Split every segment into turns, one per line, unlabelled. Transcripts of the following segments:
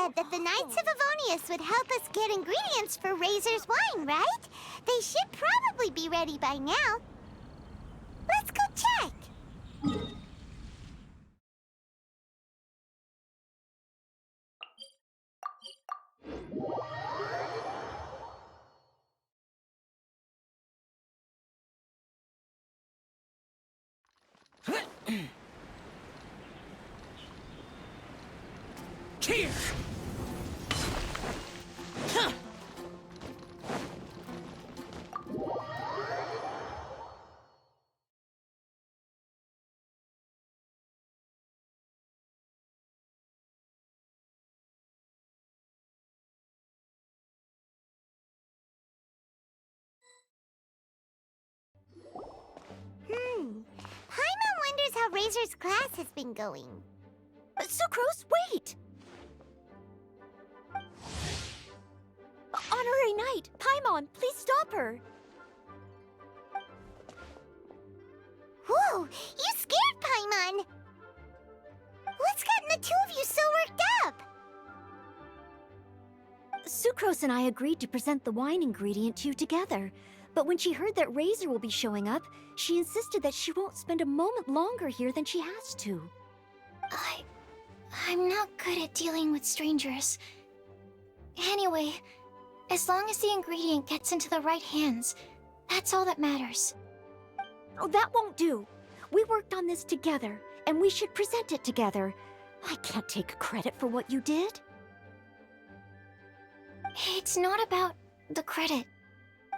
said that the Knights of Avonius would help us get ingredients for Razor's wine, right? They should probably be ready by now. Let's go check.
Here! Huh.
Paimon wonders how Razor's class has been going.
Sucrose, wait! Honorary Knight, Paimon, please stop her!
Whoa, you scared Paimon! What's gotten the two of you so worked up?
Sucrose and I agreed to present the wine ingredient to you together, but when she heard that Razor will be showing up, she insisted that she won't spend a moment longer here than she has to.
I'm not good at dealing with strangers. Anyway, as long as the ingredient gets into the right hands, that's all that matters.
Oh, that won't do. We worked on this together, and we should present it together. I can't take credit for what you did.
It's not about the credit.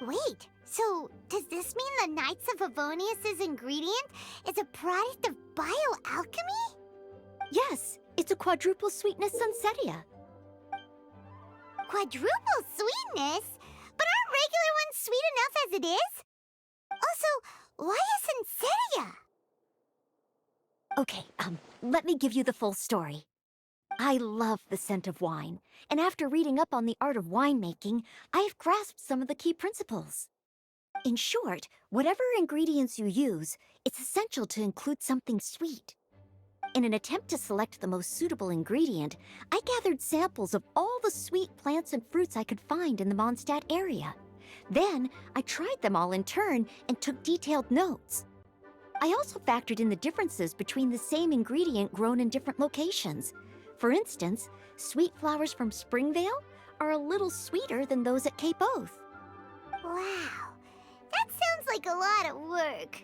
Wait, so does this mean the Knights of Avonius' ingredient is a product of bioalchemy?
Yes, it's a quadruple sweetness sunsetia.
Quadruple sweetness? But aren't regular ones sweet enough as it is? Also, why a sunsetia?
Okay, let me give you the full story. I love the scent of wine, and after reading up on the art of winemaking, I have grasped some of the key principles. In short, whatever ingredients you use, it's essential to include something sweet. In an attempt to select the most suitable ingredient, I gathered samples of all the sweet plants and fruits I could find in the Mondstadt area. Then, I tried them all in turn and took detailed notes. I also factored in the differences between the same ingredient grown in different locations. For instance, sweet flowers from Springvale are a little sweeter than those at Cape Oath.
Wow, that sounds like a lot of work.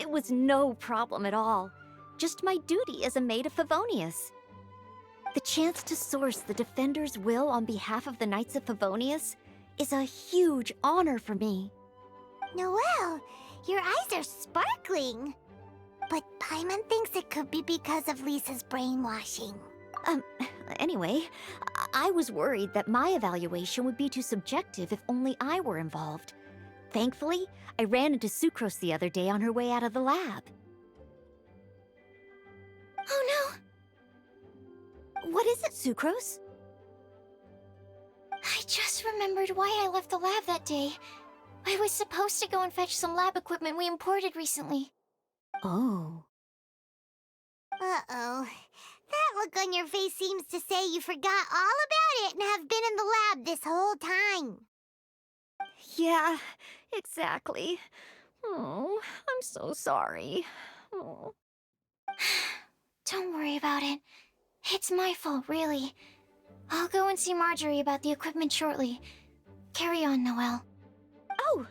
It was no problem at all. Just my duty as a maid of Favonius. The chance to source the Defender's will on behalf of the Knights of Favonius is a huge honor for me.
Noelle, your eyes are sparkling. But Paimon thinks it could be because of Lisa's brainwashing.
Anyway, I was worried that my evaluation would be too subjective if only I were involved. Thankfully, I ran into Sucrose the other day on her way out of the lab.
Oh
no! What is it, Sucrose?
I just remembered why I left the lab that day. I was supposed to go and fetch some lab equipment we imported recently.
Oh.
Uh-oh. That look on your face seems to say you forgot all about it and have been in the lab this whole time.
Yeah, exactly. Oh, I'm so sorry. Oh.
Don't worry about it. It's my fault, really. I'll go and see Marjorie about the equipment shortly. Carry on, Noelle.
Oh,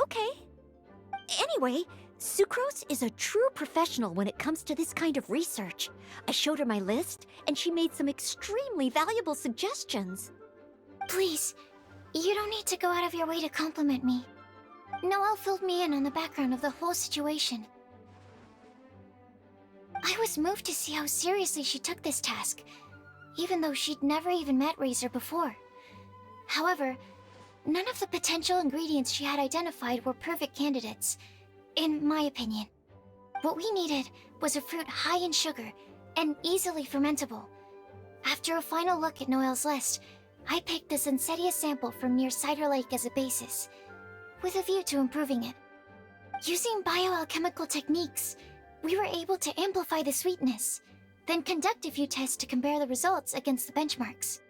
okay. Anyway, Sucrose is a true professional when it comes to this kind of research. I showed her my list, and she made some extremely valuable suggestions.
Please, you don't need to go out of your way to compliment me. Noelle filled me in on the background of the whole situation. I was moved to see how seriously she took this task, even though she'd never even met Razor before. However, none of the potential ingredients she had identified were perfect candidates, in my opinion. What we needed was a fruit high in sugar and easily fermentable. After a final look at Noelle's list, I picked the Sunsetia sample from near Cider Lake as a basis, with a view to improving it. Using bioalchemical techniques, we were able to amplify the sweetness, then conduct a few tests to compare the results against the benchmarks.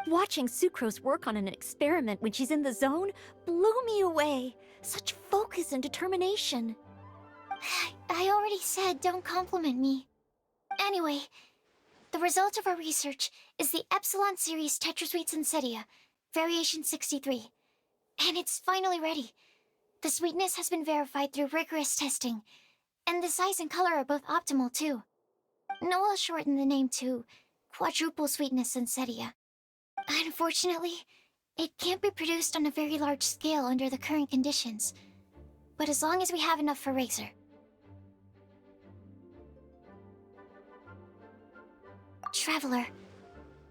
Watching Sucrose work on an experiment when she's in the zone blew me away. Such focus and determination.
I already said don't compliment me. Anyway, the result of our research is the Epsilon Series Tetrasweet Sensetia, Variation 63. And it's finally ready. The sweetness has been verified through rigorous testing, and the size and color are both optimal too. Noel shortened the name to Quadruple Sweetness Sensetia. Unfortunately, it can't be produced on a very large scale under the current conditions, but as long as we have enough for Razor. Traveler,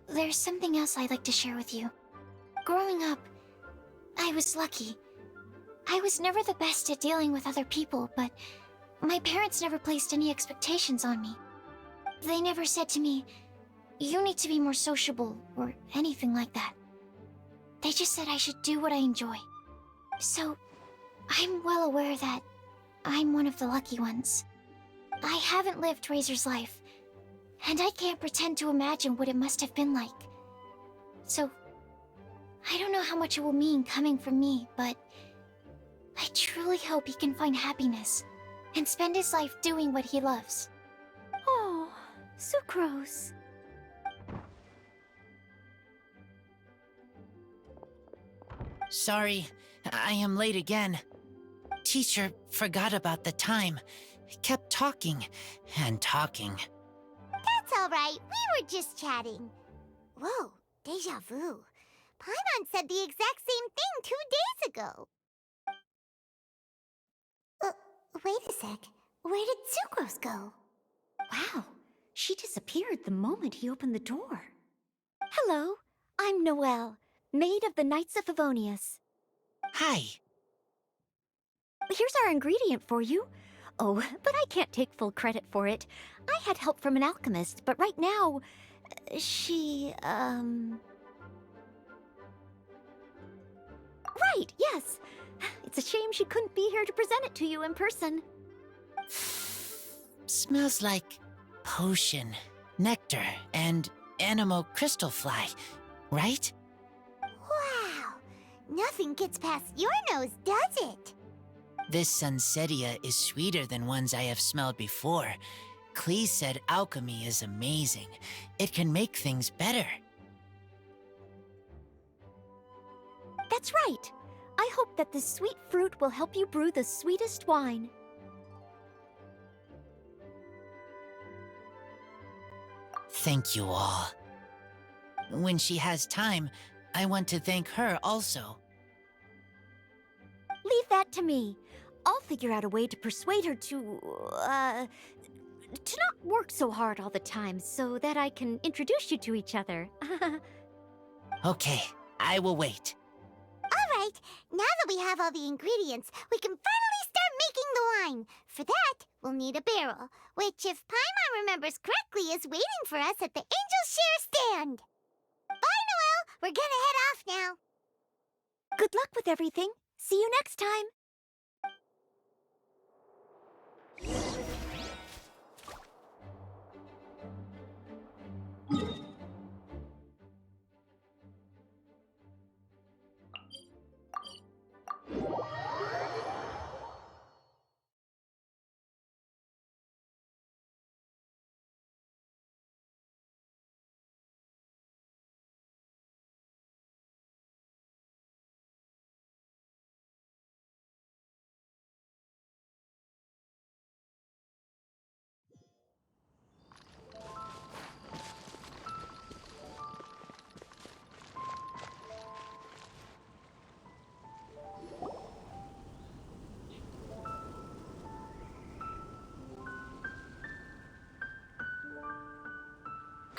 there's something else I'd like to share with you. Growing up, I was lucky. I was never the best at dealing with other people, but my parents never placed any expectations on me. They never said to me, "You need to be more sociable," or anything like that. They just said I should do what I enjoy. So, I'm well aware that I'm one of the lucky ones. I haven't lived Razor's life, and I can't pretend to imagine what it must have been like. So, I don't know how much it will mean coming from me, but I truly hope he can find happiness and spend his life doing what he loves.
Oh, Sucrose.
Sorry, I am late again. Teacher forgot about the time. Kept talking and talking.
That's all right. We were just chatting. Whoa, deja vu. Paimon said the exact same thing 2 days ago. Wait a sec. Where did Sucrose go?
Wow, she disappeared the moment he opened the door. Hello, I'm Noelle, maid of the Knights of Favonius.
Hi.
Here's our ingredient for you. Oh, but I can't take full credit for it. I had help from an alchemist, but right now, she, Right, yes. It's a shame she couldn't be here to present it to you in person.
Smells like potion, nectar, and anemo crystal fly, right?
Wow. Nothing gets past your nose, does it?
This Sunsetia is sweeter than ones I have smelled before. Clee said alchemy is amazing. It can make things better.
That's right. I hope that this sweet fruit will help you brew the sweetest wine.
Thank you all. When she has time, I want to thank her also.
Leave that to me. I'll figure out a way to persuade her to not work so hard all the time so that I can introduce you to each other.
Okay, I will wait.
All right. Now that we have all the ingredients, we can finally start making the wine. For that, we'll need a barrel, which, if Paimon remembers correctly, is waiting for us at the Angel Share stand. Bye, Noelle. We're gonna head off now.
Good luck with everything. See you next time.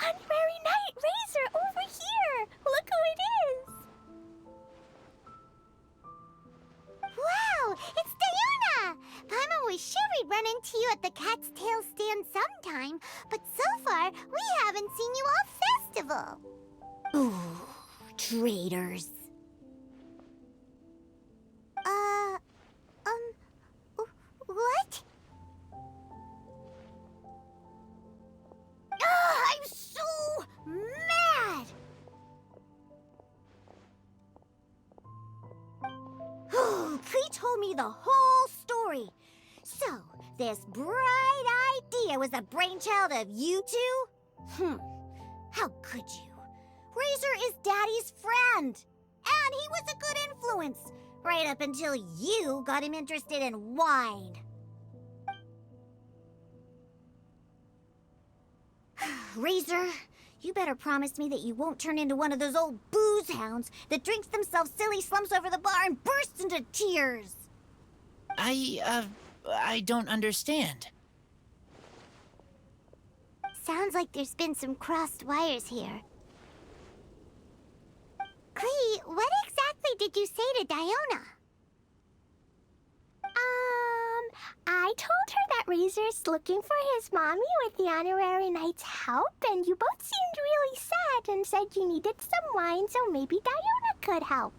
Honorary Knight Razor over here! Look who it is! Wow! It's Diana! Paimon was sure we'd run into you at the Cat's Tail stand sometime, but so far, we haven't seen you all festival.
Ooh, traitors.
What? told me the whole story. So, this bright idea was the brainchild of you two? How could you? Razor is Daddy's friend, and he was a good influence, right up until you got him interested in wine. Razor, you better promise me that you won't turn into one of those old booze hounds that drinks themselves silly, slumps over the bar, and bursts into tears.
I don't understand.
Sounds like there's been some crossed wires here. Klee, what exactly did you say to Diona?
I told her that Razor's looking for his mommy with the honorary knight's help, and you both seemed really sad and said you needed some wine, so maybe Diona could help.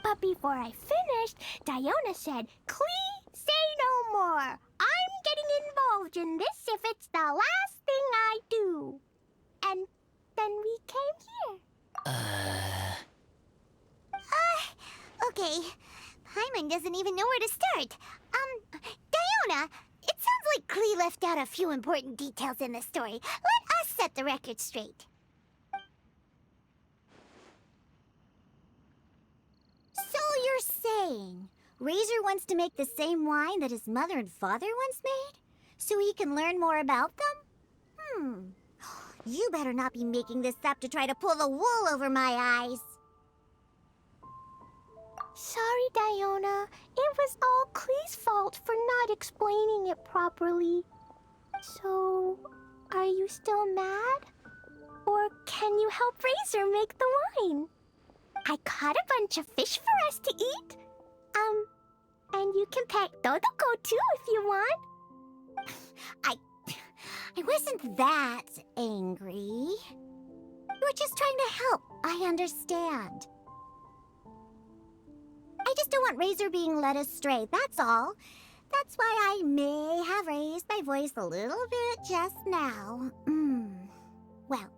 But before I finished, Diona said, "Klee, say no more. I'm getting involved in this if it's the last thing I do." And then we came here.
Okay. Paimon doesn't even know where to start. Diona, it sounds like Klee left out a few important details in the story. Let us set the record straight. So you're saying Razor wants to make the same wine that his mother and father once made? So he can learn more about them? You better not be making this up to try to pull the wool over my eyes.
Sorry, Diona. It was all Klee's fault for not explaining it properly. So, are you still mad? Or can you help Razor make the wine? I caught a bunch of fish for us to eat. And you can pet Dodoko too if you want.
I wasn't that angry. You were just trying to help. I understand. I just don't want Razor being led astray, that's all. That's why I may have raised my voice a little bit just now. Well,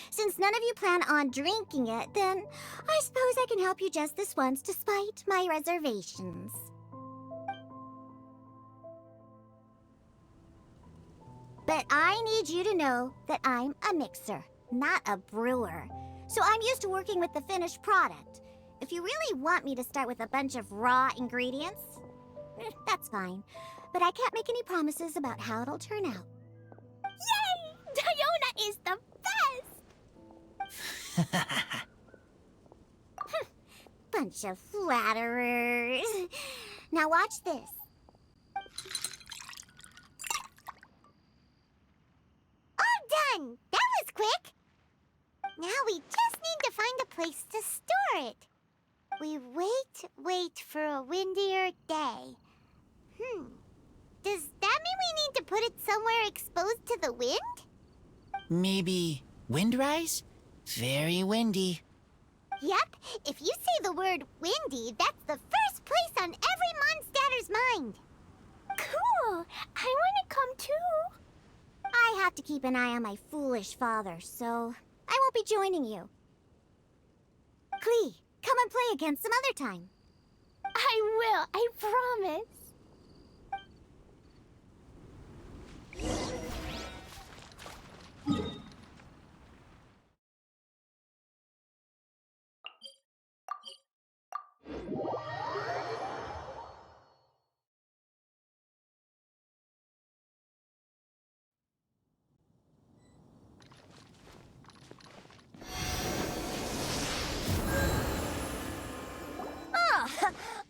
since none of you plan on drinking it, then I suppose I can help you just this once despite my reservations. But I need you to know that I'm a mixer, not a brewer. So I'm used to working with the finished product. If you really want me to start with a bunch of raw ingredients, that's fine. But I can't make any promises about how it'll turn out.
Yay! Diona is the best!
Bunch of flatterers. Now watch this. All done! That was quick! Now we just need to find a place to store it. We wait for a windier day. Does that mean we need to put it somewhere exposed to the wind?
Maybe windrise? Very windy.
Yep, if you say the word windy, that's the first place on every Mondstatter's mind.
Cool! I want to come too.
I have to keep an eye on my foolish father, so I won't be joining you. Klee, come and play again some other time.
I will, I promise.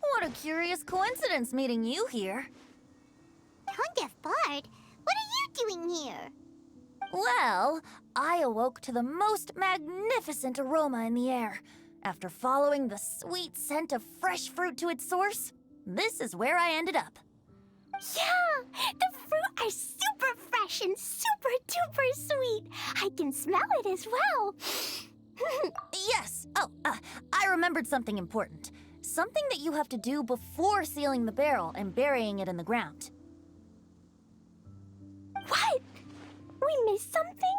What a curious coincidence meeting you here.
Tone Deaf Bard, what are you doing here?
Well, I awoke to the most magnificent aroma in the air. After following the sweet scent of fresh fruit to its source, this is where I ended up.
Yeah! The fruit are super fresh and super duper sweet. I can smell it as well.
Yes. I remembered something important. Something that you have to do before sealing the barrel and burying it in the ground.
What? We missed something?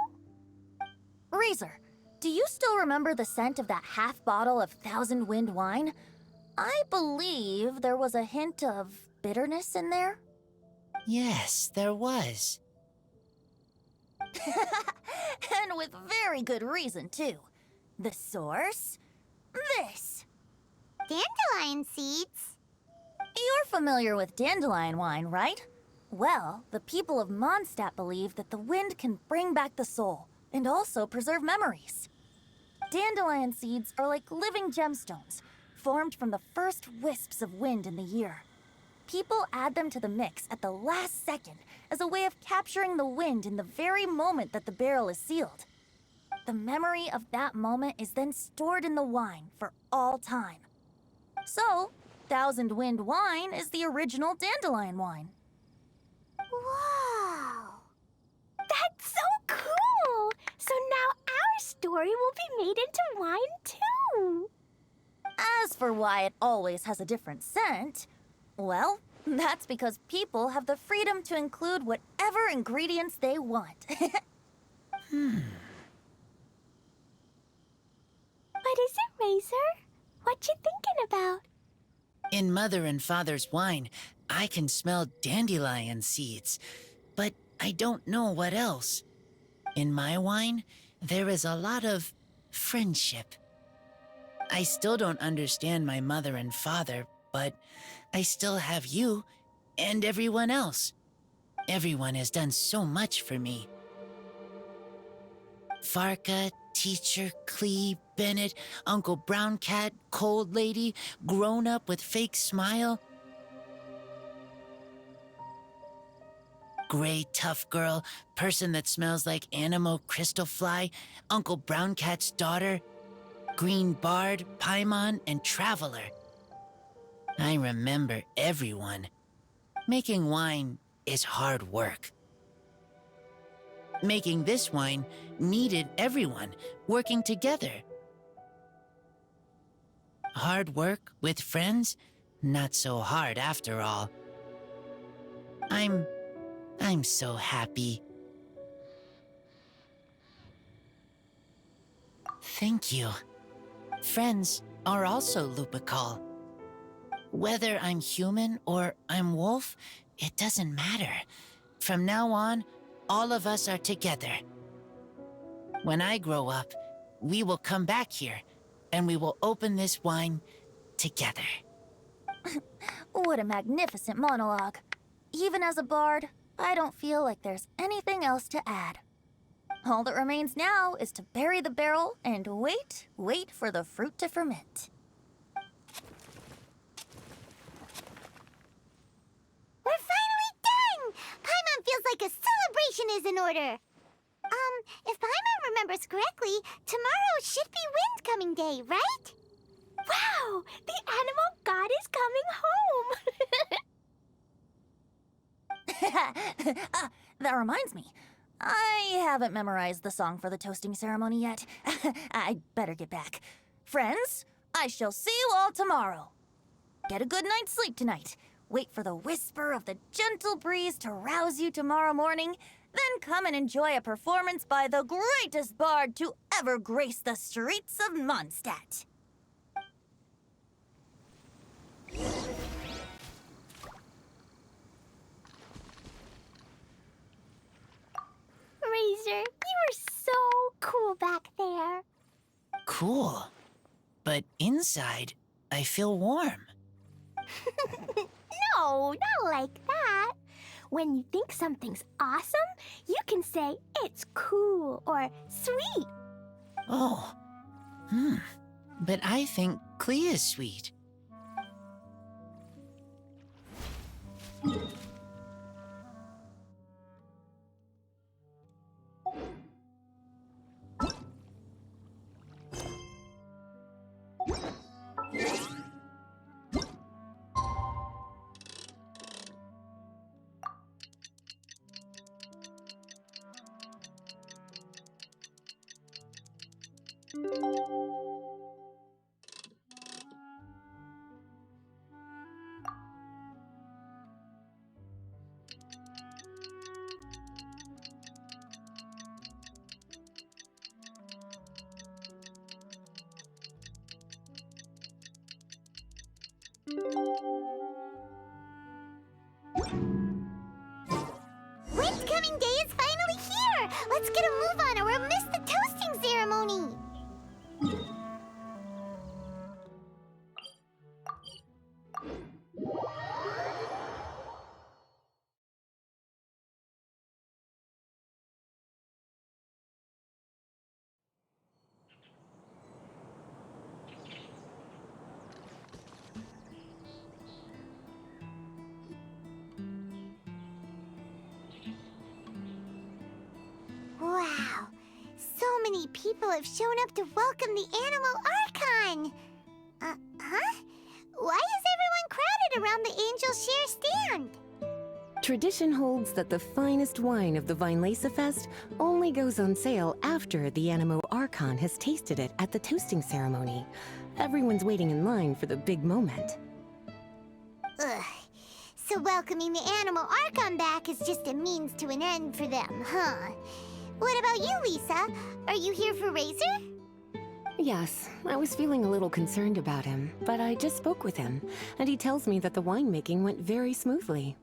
Razor, do you still remember the scent of that half bottle of Thousand Wind wine? I believe there was a hint of bitterness in there.
Yes, there was.
And with very good reason, too. The source? This.
Dandelion seeds?
You're familiar with dandelion wine, right? Well, the people of Mondstadt believe that the wind can bring back the soul and also preserve memories. Dandelion seeds are like living gemstones, formed from the first wisps of wind in the year. People add them to the mix at the last second as a way of capturing the wind in the very moment that the barrel is sealed. The memory of that moment is then stored in the wine for all time. So, Thousand Wind wine is the original dandelion wine.
Wow!
That's so cool! So now our story will be made into wine too.
As for why it always has a different scent, well, that's because people have the freedom to include whatever ingredients they want.
What is it, Razor? What you thinking about?
In Mother and Father's wine, I can smell dandelion seeds, but I don't know what else. In my wine, there is a lot of friendship. I still don't understand my mother and father, but I still have you and everyone else. Everyone has done so much for me. Farka, Teacher, Clee, Bennett, Uncle Brown Cat, Cold Lady, Grown Up with Fake Smile, Gray Tough Girl, Person that Smells like Animo Crystal Fly, Uncle Brown Cat's Daughter, Green Bard, Paimon, and Traveler. I remember everyone. Making wine is hard work. Making this wine needed everyone working together. Hard work with friends? Not so hard after all. I'm so happy. Thank you. Friends are also Lupical. Whether I'm human or I'm wolf, it doesn't matter. From now on, all of us are together. When I grow up, we will come back here, and we will open this wine together.
What a magnificent monologue. Even as a bard, I don't feel like there's anything else to add. All that remains now is to bury the barrel and wait for the fruit to ferment.
We're finally done! Paimon feels like a celebration is in order. If Paimon remembers correctly, tomorrow should be Wind Coming Day, right?
Wow! The animal god is coming home!
That reminds me. I haven't memorized the song for the toasting ceremony yet. I'd better get back. Friends, I shall see you all tomorrow. Get a good night's sleep tonight. Wait for the whisper of the gentle breeze to rouse you tomorrow morning. Then come and enjoy a performance by the greatest bard to ever grace the streets of Mondstadt.
Razor, you were so cool back there.
Cool. But inside, I feel warm.
No, not like that. When you think something's awesome, you can say it's cool or sweet.
Oh. But I think Clee is sweet.
Windcoming Day is finally here! Let's get a move on or we'll miss the toasting ceremony! Wow, so many people have shown up to welcome the Animal Archon! Huh? Why is everyone crowded around the Angel Share stand?
Tradition holds that the finest wine of the Vinelasa Fest only goes on sale after the Animo Archon has tasted it at the toasting ceremony. Everyone's waiting in line for the big moment.
Ugh. So welcoming the Animal Archon back is just a means to an end for them, huh? What about you, Lisa? Are you here for Razor?
Yes, I was feeling a little concerned about him, but I just spoke with him, and he tells me that the winemaking went very smoothly.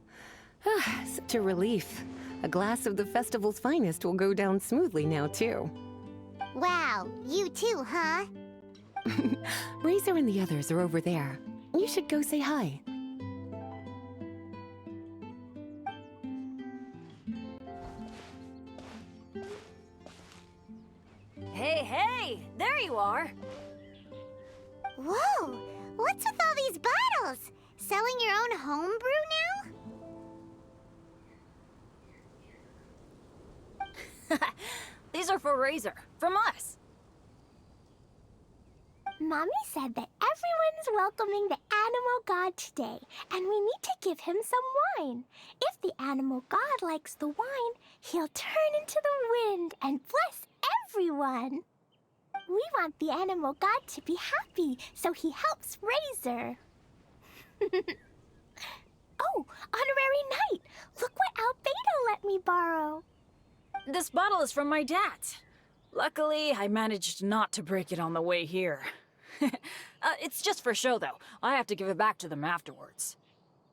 Ah, such a relief. A glass of the festival's finest will go down smoothly now, too.
Wow, you too, huh?
Razor and the others are over there. You should go say hi.
Hey, hey! There you are!
Whoa! What's with all these bottles? Selling your own homebrew now?
These are for Razor, from us.
Mommy said that everyone's welcoming the Animal God today, and we need to give him some wine. If the Animal God likes the wine, he'll turn into the wind and bless everyone. We want the Animal God to be happy, so he helps Razor. Oh, Honorary Knight! Look what Albedo let me borrow.
This bottle is from my dad. Luckily, I managed not to break it on the way here. It's just for show, though. I have to give it back to them afterwards.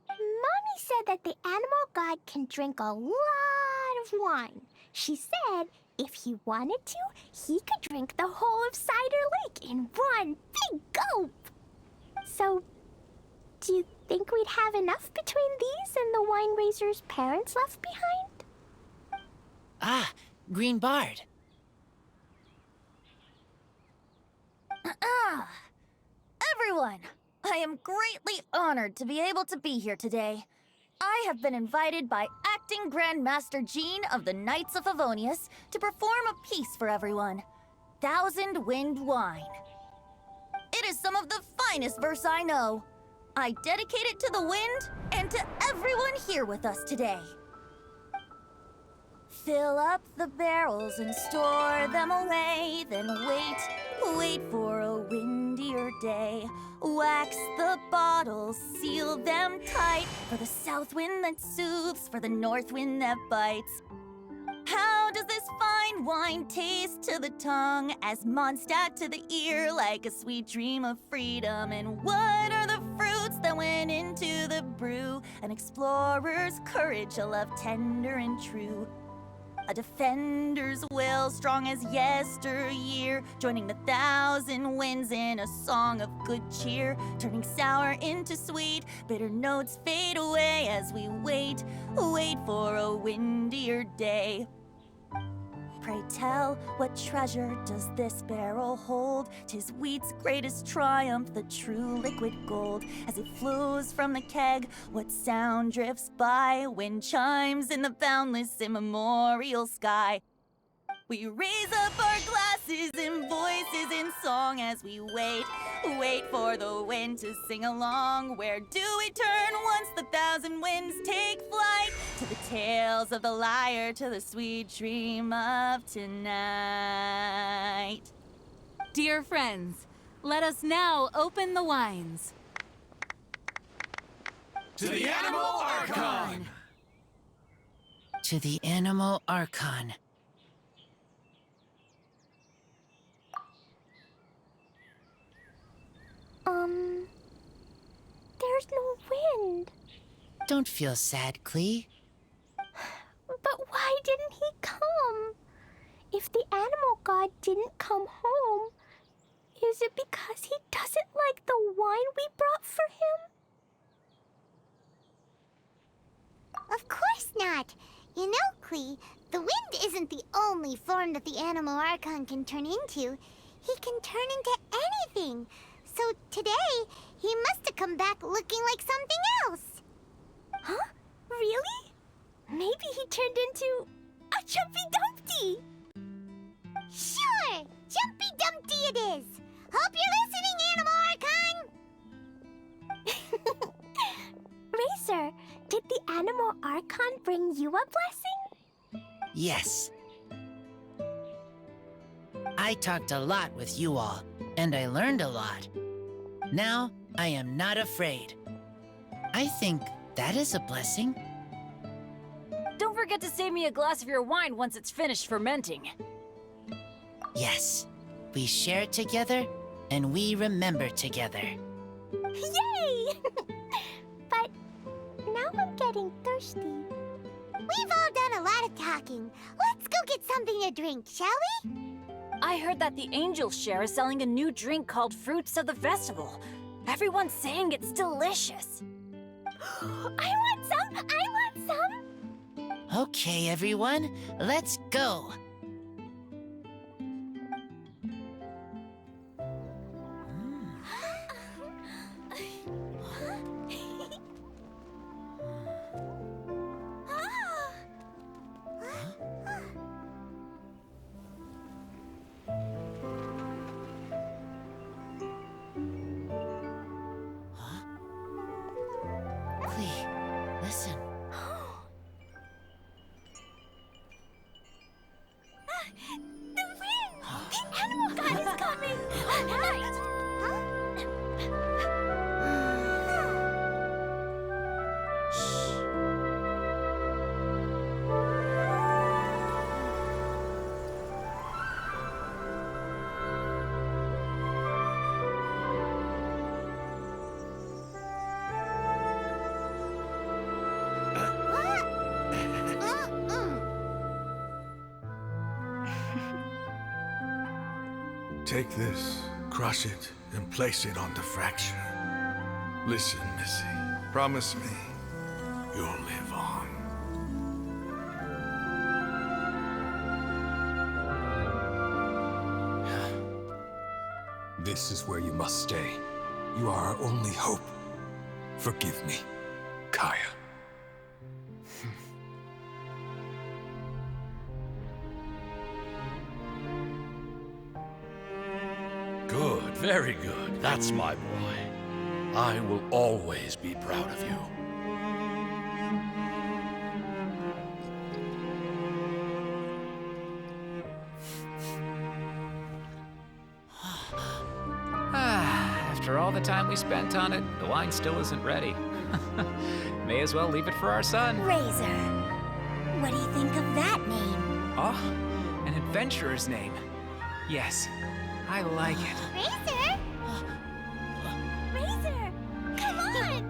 Mommy said that the Animal God can drink a lot of wine. She said if he wanted to, he could drink the whole of Cider Lake in one big gulp. So, do you think we'd have enough between these and the wine raiser's parents left behind?
Ah, Green Bard.
Everyone, I am greatly honored to be able to be here today. I have been invited by Acting Grand Master Jean of the Knights of Favonius to perform a piece for everyone. Thousand Wind Wine. It is some of the finest verse I know. I dedicate it to the wind and to everyone here with us today. Fill up the barrels and store them away, then wait for a windier day. Wax the bottles, seal them tight, for the south wind that soothes, for the north wind that bites. How does this fine wine taste to the tongue, as Mondstadt to the ear, like a sweet dream of freedom? And what are the fruits that went into the brew? An explorer's courage, a love tender and true. A defender's will, strong as yesteryear, joining the thousand winds in a song of good cheer, turning sour into sweet, bitter notes fade away as we wait for a windier day. Pray tell, what treasure does this barrel hold? 'Tis wheat's greatest triumph, the true liquid gold. As it flows from the keg, what sound drifts by? Wind chimes in the boundless immemorial sky. We raise up our glasses and voices in song as we wait for the wind to sing along. Where do we turn once the thousand winds take flight? To the tales of the lyre, to the sweet dream of tonight.
Dear friends, let us now open the wines.
To the Animal Archon!
To the Animal Archon.
there's no wind.
Don't feel sad, Klee.
But why didn't he come? If the animal god didn't come home, is it because he doesn't like the wine we brought for him?
Of course not. You know, Klee, the wind isn't the only form that the animal Archon can turn into. He can turn into anything. So today, he must have come back looking like something else.
Huh? Really? Maybe he turned into a Jumpy Dumpty.
Sure! Jumpy Dumpty it is! Hope you're listening, Animal Archon!
Razor, did the animal Archon bring you a blessing?
Yes. I talked a lot with you all, and I learned a lot. Now, I am not afraid. I think that is a blessing.
Don't forget to save me a glass of your wine once it's finished fermenting.
Yes, we share together, and we remember together.
Yay! But now I'm getting thirsty.
We've all done a lot of talking. Let's go get something to drink, shall we?
I heard that the Angel Share is selling a new drink called Fruits of the Festival. Everyone's saying it's delicious.
I want some! I want some!
Okay, everyone, let's go. Klee, listen.
The wind! The animal god is coming! Right!
Take this, crush it, and place it on the fracture. Listen, Missy. Promise me you'll live on. This is where you must stay. You are our only hope. Forgive me, Kaya.
Good, very good. That's my boy. I will always be proud of you.
After all the time we spent on it, the wine still isn't ready. May as well leave it for our son.
Razor. What do you think of that name?
Oh, an adventurer's name. Yes, I like it.
Razor? Razor! Come on!